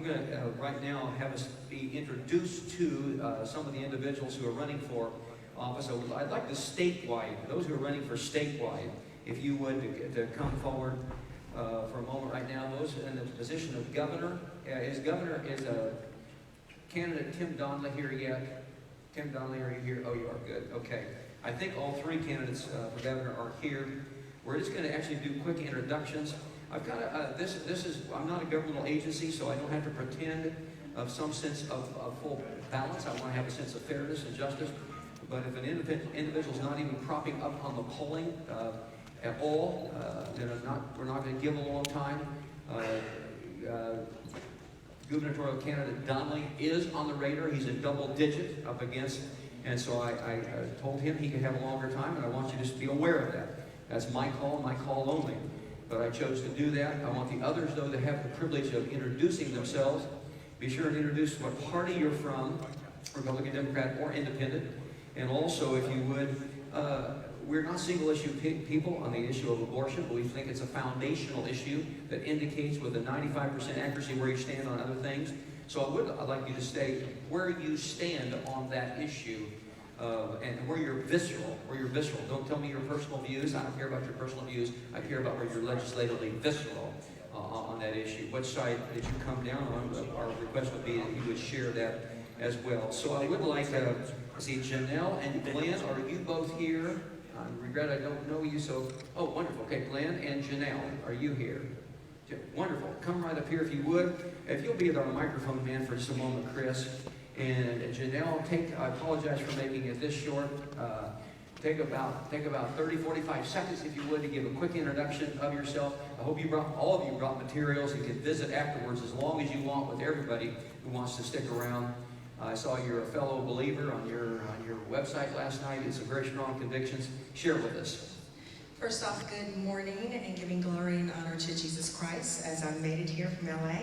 going to right now have us be introduced to some of the individuals who are running for office. So I'd like the statewide, those who are running for statewide, if you would, to come forward for a moment right now. Those in the position of governor. Is candidate Tim Donnelly here yet? Tim Donnelly, are you here? Oh, you are. Good. Okay. I think all three candidates for governor are here. We're just going to actually do quick introductions. I've got I'm not a governmental agency, so I don't have to pretend of some sense of full balance. I want to have a sense of fairness and justice. But if an individual is not even propping up on the polling at all, then we're not going to give a long time. Gubernatorial candidate Donnelly is on the radar. He's a double digit up against, and so I told him he could have a longer time, and I want you to just be aware of that. That's my call only. But I chose to do that. I want the others, though, to have the privilege of introducing themselves. Be sure to introduce what party you're from, Republican, Democrat, or Independent. And also, if you would, we're not single-issue people on the issue of abortion, but we think it's a foundational issue that indicates with a 95% accuracy where you stand on other things. So I'd like you to state where you stand on that issue, and where you're visceral. Don't tell me your personal views. I don't care about your personal views. I care about where you're legislatively visceral on that issue. Which side did you come down on? Our request would be that you would share that as well. So I would like to see Janelle and Glenn. Are you both here? I regret I don't know you, so... Oh, wonderful. Okay, Glenn and Janelle, are you here? Wonderful. Come right up here if you would. If you'll be at our microphone man for just a moment, Chris. And Janelle, I apologize for making it this short. Take about 30, 45 seconds, if you would, to give a quick introduction of yourself. I hope all of you brought materials. You can visit afterwards as long as you want with everybody who wants to stick around. I saw you're a fellow believer on your website last night. It's some very strong convictions. Share with us. First off, good morning and giving glory and honor to Jesus Christ as I made it here from LA.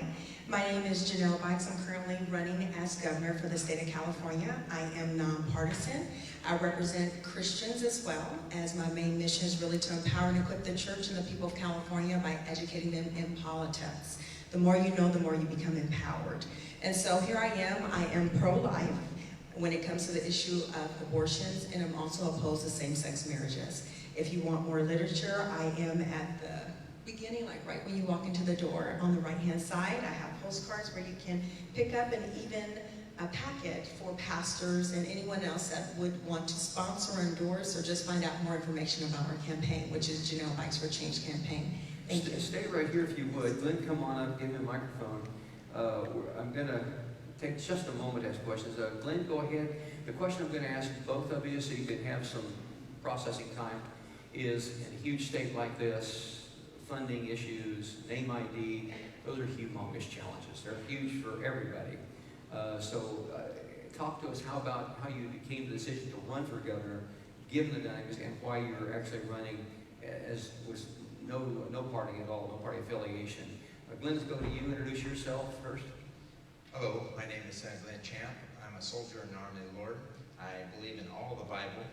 My name is Janelle Bikes. I'm currently running as governor for the state of California. I am nonpartisan. I represent Christians as well, as my main mission is really to empower and equip the church and the people of California by educating them in politics. The more you know, the more you become empowered. And so here I am pro-life when it comes to the issue of abortions, and I'm also opposed to same-sex marriages. If you want more literature, I am at the beginning, like right when you walk into the door on the right-hand side. I have postcards where you can pick up, and even a packet for pastors and anyone else that would want to sponsor, endorse, or just find out more information about our campaign, which is Janelle Bikes for Change campaign. Thank you. Stay right here if you would. Glenn, come on up, give me a microphone. I'm going to take just a moment to ask questions. Glenn, go ahead. The question I'm going to ask both of you so you can have some processing time is, in a huge state like this, funding issues, name ID, those are humongous challenges. They're huge for everybody. So talk to us how you came to the decision to run for governor, given the dynamics, and why you're actually running as with no party at all, no party affiliation. Glenn, let's go to you. Introduce yourself first. Hello, my name is Glenn Champ. I'm a soldier in the Army of the Lord. I believe in all the Bible,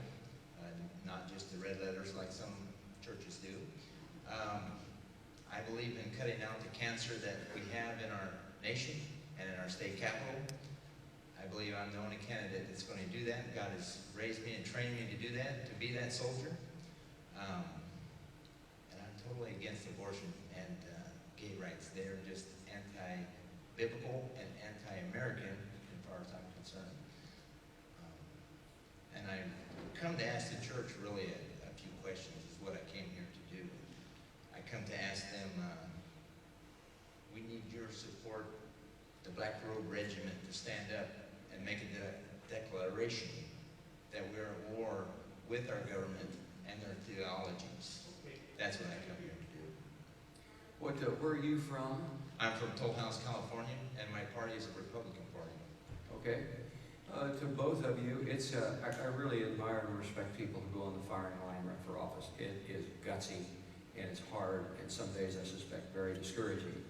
not just the red letters like some churches do. I believe in cutting out the cancer that we have in our nation and in our state capital. I believe I'm the only candidate that's going to do that. God has raised me and trained me to do that, to be that soldier. And I'm totally against abortion and gay rights. They're just anti-biblical and anti-American as far as I'm concerned. And I've come to ask the church really a few questions is what I came here to do. I come to ask them, we need your support, the Black Robe Regiment, to stand up and make a declaration that we're at war with our government and their theologies. That's what I come here to do. Where are you from? I'm from Toll House, California, and my party is a Republican party. Okay. To both of you, I really admire and respect people who go on the firing line run for office. It is gutsy, and it's hard, and some days I suspect very discouraging.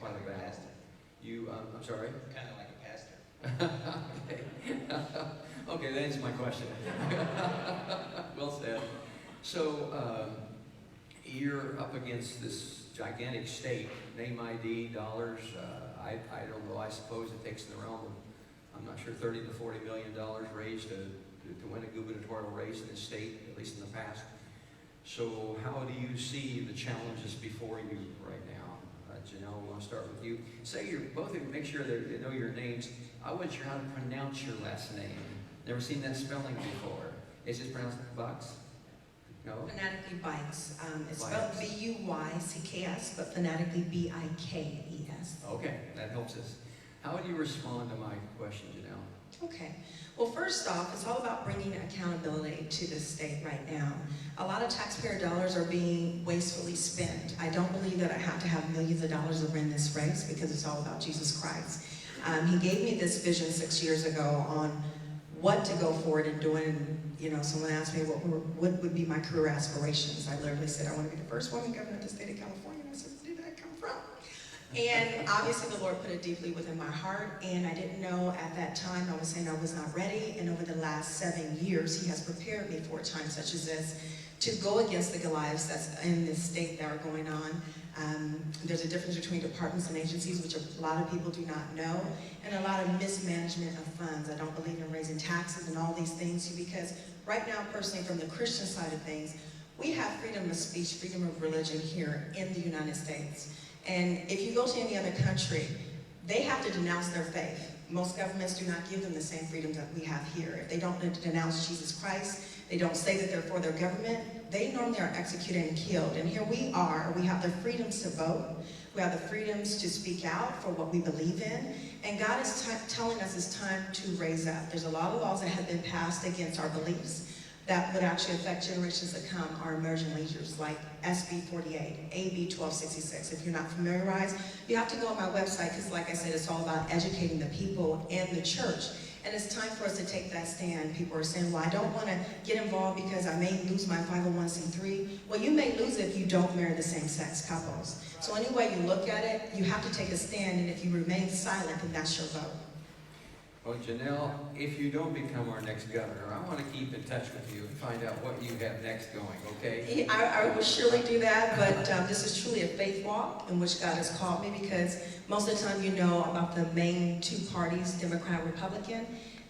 Quite a battle. I'm sorry? Kind of like a pastor. Okay. Okay, that answers my question. Well said. So, you're up against this gigantic state, name ID, dollars, I don't know, I suppose it takes in the realm of, I'm not sure, $30 to $40 million raised to win a gubernatorial race in this state, at least in the past. So how do you see the challenges before you right now? Janelle, we want to start with you. Say you're both of you, make sure they know your names. I wasn't sure how to pronounce your last name. Never seen that spelling before. Is it pronounced Bucks? No? Phonetically Bikes. It's Bikes. spelled B-U-Y-C-K-S, but phonetically B-I-K-E-S. Okay, that helps us. How would you respond to my question, Janelle? Okay. Well, first off, it's all about bringing accountability to the state right now. A lot of taxpayer dollars are being wastefully spent. I don't believe that I have to have millions of dollars to win this race because it's all about Jesus Christ. He gave me this vision 6 years ago on what to go forward and doing. You know, someone asked me what would be my career aspirations. I literally said, I want to be the first woman governor of the state of California. And I said, where did that come from? And obviously the Lord put it deeply within my heart, and I didn't know at that time. I was saying I was not ready, and over the last 7 years, He has prepared me for a time such as this to go against the Goliaths that's in this state that are going on. There's a difference between departments and agencies, which a lot of people do not know, and a lot of mismanagement of funds. I don't believe in raising taxes and all these things, because right now, personally, from the Christian side of things, we have freedom of speech, freedom of religion here in the United States. And if you go to any other country, they have to denounce their faith. Most governments do not give them the same freedoms that we have here. If they don't denounce Jesus Christ, they don't say that they're for their government, they normally are executed and killed. And here we are, we have the freedoms to vote, we have the freedoms to speak out for what we believe in, and God is telling us it's time to raise up. There's a lot of laws that have been passed against our beliefs that would actually affect generations to come, our emerging leaders, like SB 48, AB 1266. If you're not familiarized, you have to go on my website, because like I said, it's all about educating the people and the church. And it's time for us to take that stand. People are saying, well, I don't want to get involved because I may lose my 501c3. Well, you may lose it if you don't marry the same-sex couples. So any way you look at it, you have to take a stand, and if you remain silent, then that's your vote. Well, Janelle, if you don't become our next governor, I want to keep in touch with you and find out what you have next going, okay? I will surely do that, but this is truly a faith walk in which God has called me, because most of the time you know about the main two parties, Democrat, Republican,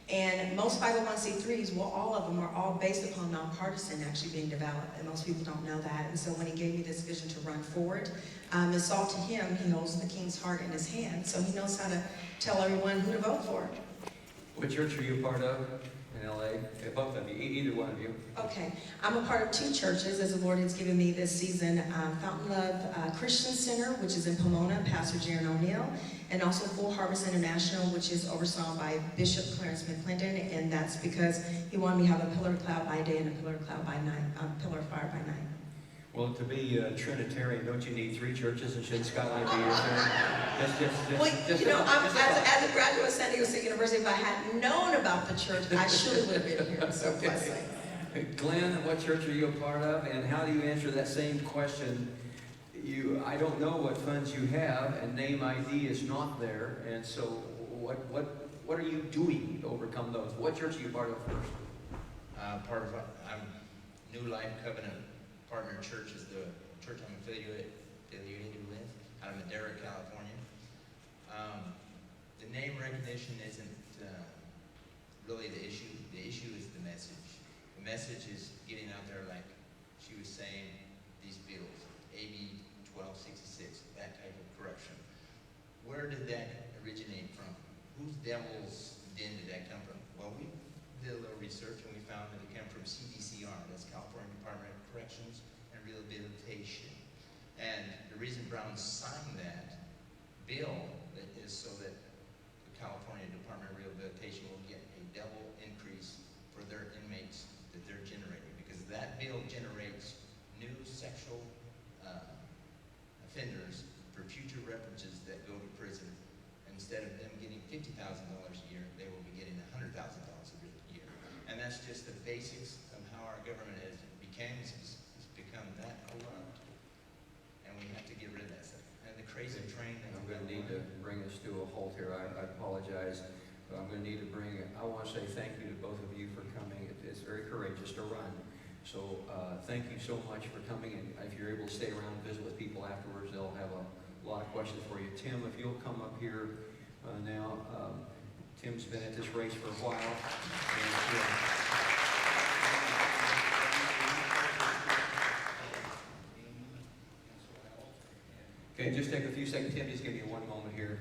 and most 501c3s, well, all of them are all based upon nonpartisan actually being developed, and most people don't know that. And so when He gave me this vision to run forward, it's all to Him. He holds the king's heart in His hand, so He knows how to tell everyone who to vote for. What church are you a part of in LA? Both of you, either one of you. Okay, I'm a part of two churches, as the Lord has given me this season. Fountain Love Christian Center, which is in Pomona, Pastor Jaron O'Neill, and also Full Harvest International, which is oversawn by Bishop Clarence McClendon, and that's because he wanted me to have a pillar of cloud by day and a pillar of cloud by night, pillar of fire by night. Well, to be Trinitarian, don't you need 3 churches, and should Skyline be your third? Well, you know, as a graduate of San Diego State University, if I had known about the church, I surely would have been here. So blessing. Glenn, what church are you a part of, and how do you answer that same question? I don't know what funds you have, and name ID is not there, and so what are you doing to overcome those? What church are you part of first? I'm New Life Covenant Partner Church is the church I'm affiliated with out of Madera, California. The name recognition isn't really the issue. The issue is the message. The message is getting out there, like she was saying, these bills, AB 1266, that type of corruption. Where did that originate from? Whose devil's den did that come from? Well, we did a little research and we found that it came from CDCR, that's California Department of Corrections and Rehabilitation. And the reason Brown signed that bill is so that the California Department of Rehabilitation will get a double increase for their inmates that they're generating, because that bill generates new sexual offenders for future references that go to prison. Instead of them getting $50,000 a year, they will be getting $100,000 a year. And that's just the basics of how our government has become. It's become that corrupt. And we have to get rid of that stuff. And the crazy train that I'm going to need to bring this to a halt here. I apologize, but I'm going to need to bring it. I want to say thank you to both of you for coming. It's very courageous to run. So thank you so much for coming, and if you're able to stay around and visit with people afterwards. They'll have a lot of questions for you. Tim, if you'll come up here now. Tim's been at this race for a while. Okay, just take a few seconds. Tim, just give me one moment here.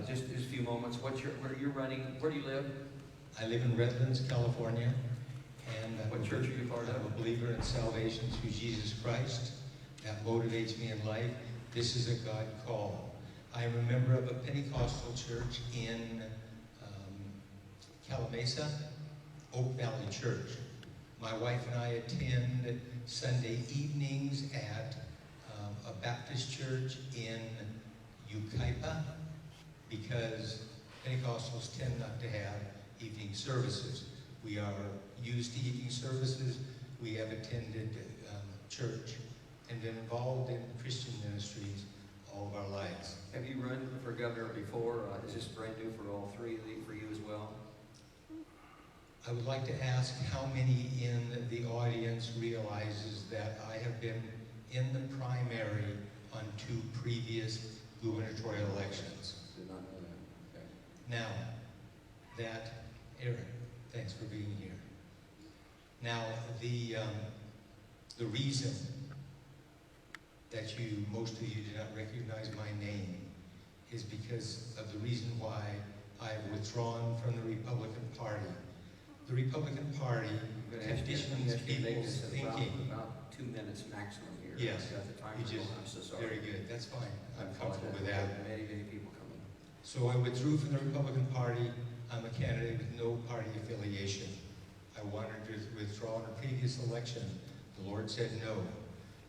Just a few moments. Where you're running? Where do you live? I live in Redlands, California, and What church are you part I'm of? a believer in salvation through Jesus Christ. That motivates me in life. This is a God call. I am a member of a Pentecostal church in Calamasa, Oak Valley Church. My wife and I attend Sunday evenings at a Baptist church in Yucaipa because Pentecostals tend not to have evening services. We are used to evening services. We have attended church and been involved in Christian ministries all of our lives. Have you run for governor before? Is this brand new for all three for you as well? I would like to ask how many in the audience realizes that I have been in the primary on 2 previous gubernatorial elections. Did not know that. Okay. Now, that, Eric, thanks for being here. Now, the reason that most of you do not recognize my name is because of the reason why I have withdrawn from the Republican Party. The Republican Party I'm going to ask conditions you to make people's this thinking. about 2 minutes maximum here. Yes. Got the timer You just- going. I'm so sorry. Very good, that's fine. I'm I comfortable apologize. with that. Many, many people coming. So I withdrew from the Republican Party. I'm a candidate with no party affiliation. I wanted to withdraw in a previous election. The Lord said no.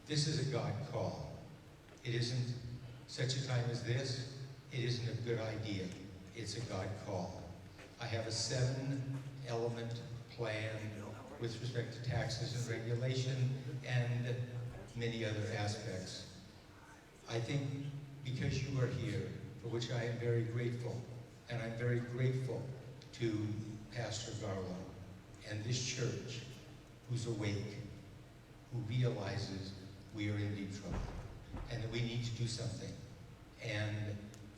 This is a God call. It isn't such a time as this. It isn't a good idea. It's a God call. I have a 7-element plan with respect to taxes and regulation and many other aspects. I think because you are here, for which I am very grateful, and I'm very grateful to Pastor Garland and this church who's awake, who realizes we are in deep trouble and that we need to do something. And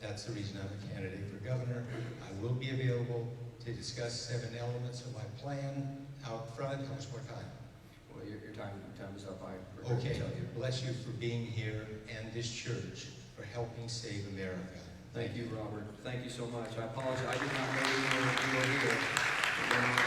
that's the reason I'm a candidate for governor. I will be available to discuss 7 elements of my plan out front. How much more time? Well, your time is up. I regret to Okay, tell you. bless you for being here and this church for helping save America. Thank you, Robert. Thank you so much. I apologize. I did not know you were here.